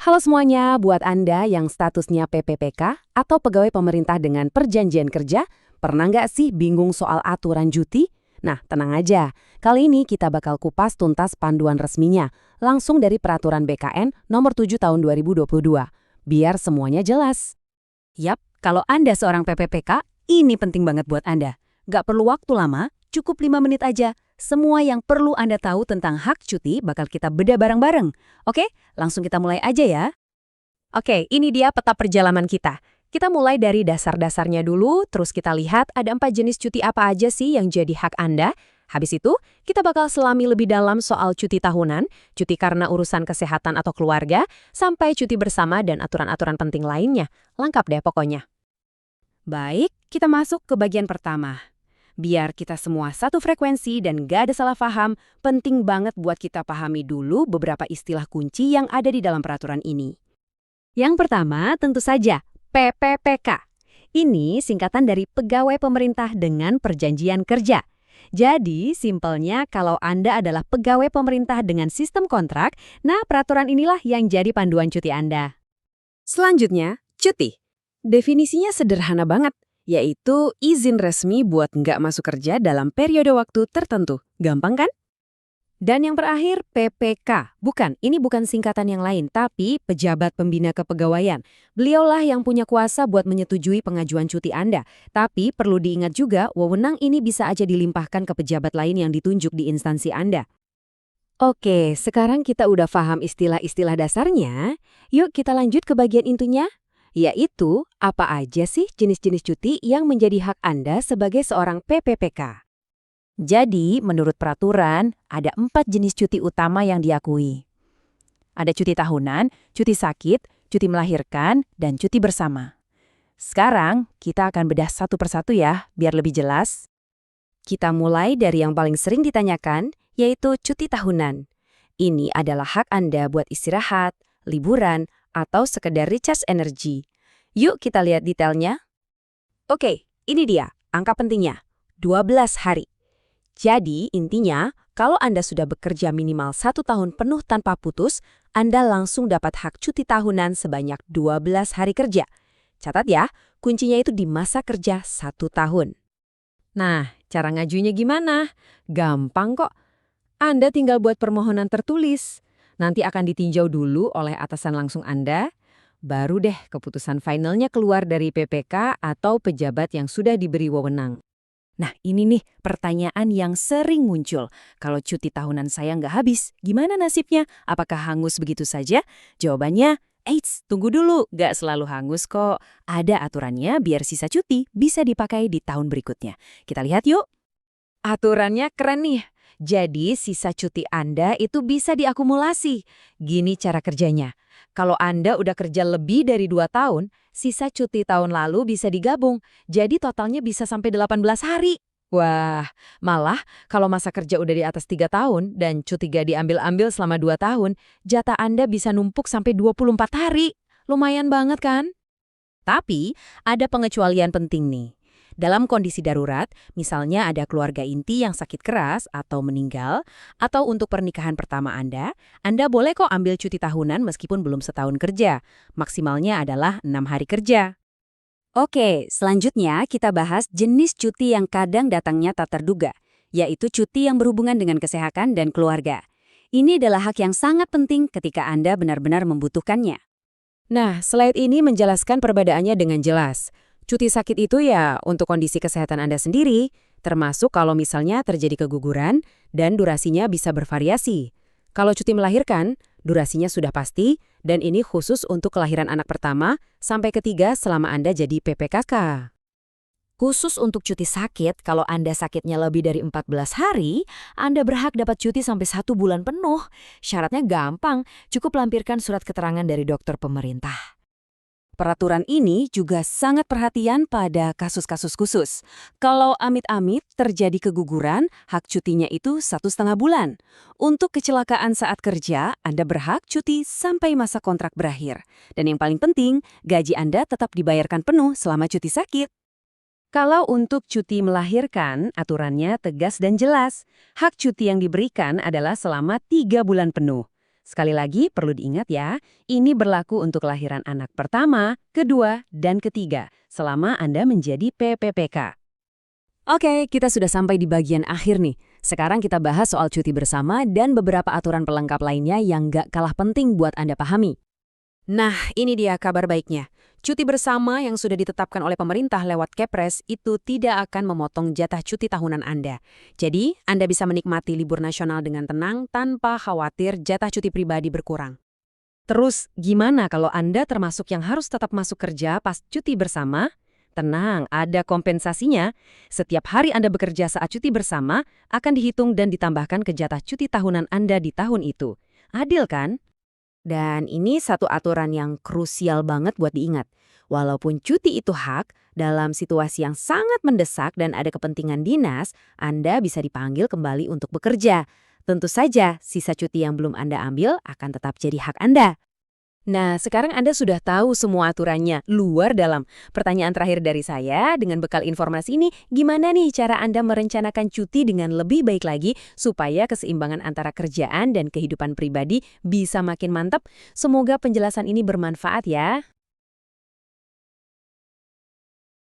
Halo semuanya, buat Anda yang statusnya PPPK atau pegawai pemerintah dengan perjanjian kerja, pernah nggak sih bingung soal aturan cuti? Nah, tenang aja. Kali ini kita bakal kupas tuntas panduan resminya, langsung dari Peraturan BKN Nomor 7 Tahun 2022. Biar semuanya jelas. Yap, kalau Anda seorang PPPK, ini penting banget buat Anda. Nggak perlu waktu lama, cukup 5 menit aja. Semua yang perlu Anda tahu tentang hak cuti bakal kita bedah bareng-bareng. Oke, langsung kita mulai aja ya. Oke, ini dia peta perjalanan kita. Kita mulai dari dasar-dasarnya dulu, terus kita lihat ada 4 jenis cuti apa aja sih yang jadi hak Anda. Habis itu, kita bakal selami lebih dalam soal cuti tahunan, cuti karena urusan kesehatan atau keluarga, sampai cuti bersama dan aturan-aturan penting lainnya. Lengkap deh pokoknya. Baik, kita masuk ke bagian pertama. Biar kita semua satu frekuensi dan gak ada salah paham, penting banget buat kita pahami dulu beberapa istilah kunci yang ada di dalam peraturan ini. Yang pertama, tentu saja, PPPK. Ini singkatan dari Pegawai Pemerintah dengan Perjanjian Kerja. Jadi, simpelnya kalau Anda adalah pegawai pemerintah dengan sistem kontrak, nah peraturan inilah yang jadi panduan cuti Anda. Selanjutnya, cuti. Definisinya sederhana banget, yaitu izin resmi buat nggak masuk kerja dalam periode waktu tertentu. Gampang kan? Dan yang terakhir, PPK. Ini bukan singkatan yang lain, tapi Pejabat Pembina Kepegawaian. Beliaulah yang punya kuasa buat menyetujui pengajuan cuti Anda. Tapi perlu diingat juga, wewenang ini bisa aja dilimpahkan ke pejabat lain yang ditunjuk di instansi Anda. Oke, sekarang kita udah paham istilah-istilah dasarnya. Yuk kita lanjut ke bagian intinya, yaitu apa aja sih jenis-jenis cuti yang menjadi hak Anda sebagai seorang PPPK. Jadi, menurut peraturan, ada 4 jenis cuti utama yang diakui. Ada cuti tahunan, cuti sakit, cuti melahirkan, dan cuti bersama. Sekarang, kita akan bedah satu persatu ya, biar lebih jelas. Kita mulai dari yang paling sering ditanyakan, yaitu cuti tahunan. Ini adalah hak Anda buat istirahat, liburan, atau sekedar recharge energi. Yuk kita lihat detailnya. Oke, ini dia, angka pentingnya, 12 hari. Jadi, intinya, kalau Anda sudah bekerja minimal 1 tahun penuh tanpa putus, Anda langsung dapat hak cuti tahunan sebanyak 12 hari kerja. Catat ya, kuncinya itu di masa kerja 1 tahun. Nah, cara ngajunya gimana? Gampang kok. Anda tinggal buat permohonan tertulis. Nanti akan ditinjau dulu oleh atasan langsung Anda. Baru deh keputusan finalnya keluar dari PPK atau pejabat yang sudah diberi wewenang. Nah, ini nih pertanyaan yang sering muncul. Kalau cuti tahunan saya nggak habis, gimana nasibnya? Apakah hangus begitu saja? Jawabannya, eits, tunggu dulu, nggak selalu hangus kok. Ada aturannya biar sisa cuti bisa dipakai di tahun berikutnya. Kita lihat yuk. Aturannya keren nih. Jadi sisa cuti Anda itu bisa diakumulasi. Gini cara kerjanya. Kalau Anda udah kerja lebih dari 2 tahun, sisa cuti tahun lalu bisa digabung. Jadi totalnya bisa sampai 18 hari. Wah, malah kalau masa kerja udah di atas 3 tahun dan cuti gak diambil-ambil selama 2 tahun, jatah Anda bisa numpuk sampai 24 hari. Lumayan banget kan? Tapi, ada pengecualian penting nih. Dalam kondisi darurat, misalnya ada keluarga inti yang sakit keras atau meninggal, atau untuk pernikahan pertama Anda boleh kok ambil cuti tahunan meskipun belum setahun kerja. Maksimalnya adalah 6 hari kerja. Oke, selanjutnya kita bahas jenis cuti yang kadang datangnya tak terduga, yaitu cuti yang berhubungan dengan kesehatan dan keluarga. Ini adalah hak yang sangat penting ketika Anda benar-benar membutuhkannya. Nah, slide ini menjelaskan perbedaannya dengan jelas. Cuti sakit itu ya untuk kondisi kesehatan Anda sendiri, termasuk kalau misalnya terjadi keguguran dan durasinya bisa bervariasi. Kalau cuti melahirkan, durasinya sudah pasti dan ini khusus untuk kelahiran anak pertama sampai ketiga selama Anda jadi PPKK. Khusus untuk cuti sakit, kalau Anda sakitnya lebih dari 14 hari, Anda berhak dapat cuti sampai 1 bulan penuh. Syaratnya gampang, cukup lampirkan surat keterangan dari dokter pemerintah. Peraturan ini juga sangat perhatian pada kasus-kasus khusus. Kalau amit-amit terjadi keguguran, hak cutinya itu 1,5 bulan. Untuk kecelakaan saat kerja, Anda berhak cuti sampai masa kontrak berakhir. Dan yang paling penting, gaji Anda tetap dibayarkan penuh selama cuti sakit. Kalau untuk cuti melahirkan, aturannya tegas dan jelas. Hak cuti yang diberikan adalah selama 3 bulan penuh. Sekali lagi perlu diingat ya, ini berlaku untuk kelahiran anak pertama, kedua, dan ketiga, selama Anda menjadi PPPK. Oke, kita sudah sampai di bagian akhir nih. Sekarang kita bahas soal cuti bersama dan beberapa aturan pelengkap lainnya yang nggak kalah penting buat Anda pahami. Nah, ini dia kabar baiknya. Cuti bersama yang sudah ditetapkan oleh pemerintah lewat Kepres itu tidak akan memotong jatah cuti tahunan Anda. Jadi, Anda bisa menikmati libur nasional dengan tenang tanpa khawatir jatah cuti pribadi berkurang. Terus, gimana kalau Anda termasuk yang harus tetap masuk kerja pas cuti bersama? Tenang, ada kompensasinya. Setiap hari Anda bekerja saat cuti bersama akan dihitung dan ditambahkan ke jatah cuti tahunan Anda di tahun itu. Adil kan? Dan ini satu aturan yang krusial banget buat diingat. Walaupun cuti itu hak, dalam situasi yang sangat mendesak dan ada kepentingan dinas, Anda bisa dipanggil kembali untuk bekerja. Tentu saja, sisa cuti yang belum Anda ambil akan tetap jadi hak Anda. Nah, sekarang Anda sudah tahu semua aturannya, luar dalam. Pertanyaan terakhir dari saya, dengan bekal informasi ini, gimana nih cara Anda merencanakan cuti dengan lebih baik lagi supaya keseimbangan antara kerjaan dan kehidupan pribadi bisa makin mantap? Semoga penjelasan ini bermanfaat ya.